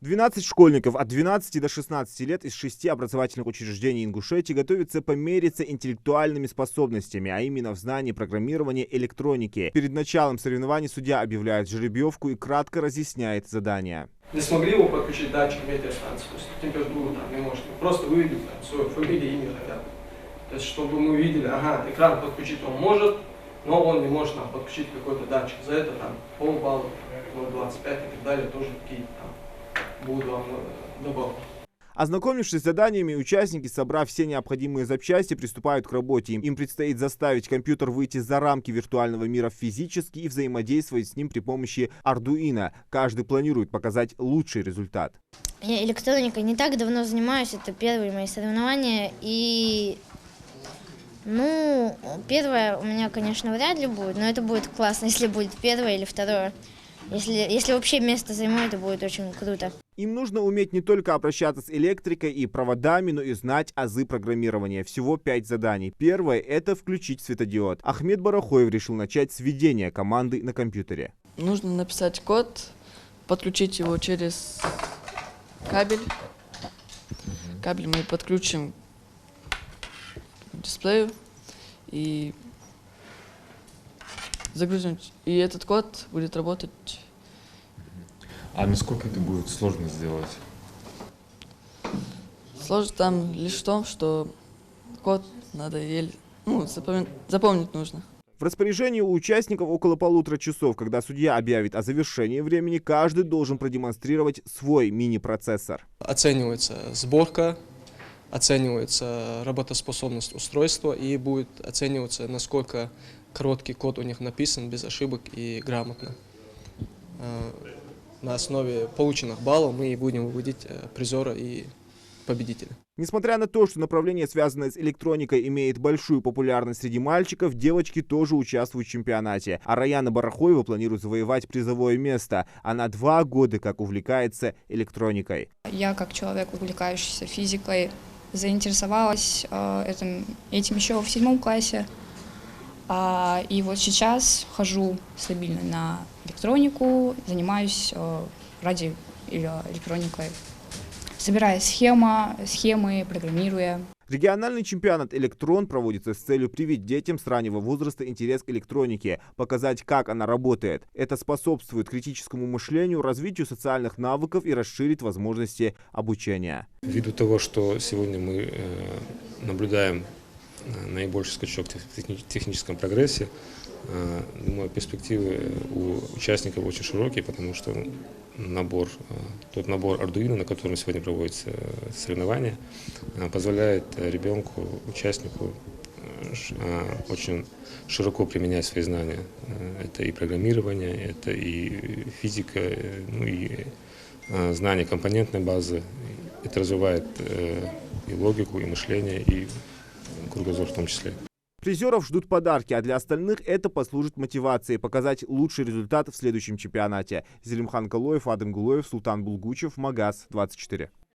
12 школьников от 12 до 16 лет из 6 образовательных учреждений Ингушетии готовятся помериться интеллектуальными способностями, а именно в знании программирования электроники. Перед началом соревнований судья объявляет жеребьевку и кратко разъясняет задание. Не смогли его подключить датчик метеостанции, то есть температуру там не можете, просто вывели там свою фамилию, имя хотя бы. То есть чтобы мы увидели, ага, экран подключить он может, но он не может нам подключить какой-то датчик. За это там полбалла, 0,25 и так далее, тоже какие-то там будут вам добавки. Ознакомившись с заданиями, участники, собрав все необходимые запчасти, приступают к работе. Им предстоит заставить компьютер выйти за рамки виртуального мира физически и взаимодействовать с ним при помощи Arduino. Каждый планирует показать лучший результат. Я электроникой не так давно занимаюсь, это первые мои соревнования. И, первое у меня, конечно, вряд ли будет, но это будет классно, если будет первое или второе. Если вообще место займу, это будет очень круто. Им нужно уметь не только обращаться с электрикой и проводами, но и знать азы программирования. Всего 5 заданий. Первое – это включить светодиод. Ахмед Барахоев решил начать с введения команды на компьютере. Нужно написать код, подключить его через кабель. Кабель мы подключим к дисплею и загрузим. И этот код будет работать. А насколько это будет сложно сделать? Сложно там лишь в том, что код надо запомнить нужно. В распоряжении у участников около 1,5 часов. Когда судья объявит о завершении времени, каждый должен продемонстрировать свой мини-процессор. Оценивается сборка, оценивается работоспособность устройства и будет оцениваться, насколько короткий код у них написан без ошибок и грамотно. На основе полученных баллов мы будем выводить призера и победителя. Несмотря на то, что направление, связанное с электроникой, имеет большую популярность среди мальчиков, девочки тоже участвуют в чемпионате. А Раяна Барахоева планирует завоевать призовое место. Она 2 года как увлекается электроникой. Я, как человек, увлекающийся физикой, заинтересовалась этим еще в 7 классе. И вот сейчас хожу стабильно на электронику, занимаюсь ради электроникой, собирая схемы, программируя. Региональный чемпионат «Электрон» проводится с целью привить детям с раннего возраста интерес к электронике, показать, как она работает. Это способствует критическому мышлению, развитию социальных навыков и расширит возможности обучения. Ввиду того, что сегодня мы наблюдаем наибольший скачок в техническом прогрессе, думаю, перспективы у участников очень широкие, потому что тот набор Arduino, на котором сегодня проводятся соревнования, позволяет ребенку, участнику очень широко применять свои знания. Это и программирование, это и физика, и знание компонентной базы. Это развивает и логику, и мышление, и кругозор в том числе. Призеров ждут подарки, а для остальных это послужит мотивацией показать лучший результат в следующем чемпионате. Зелимхан Калоев, Адам Гулоев, Султан Булгучев, Магаз 24.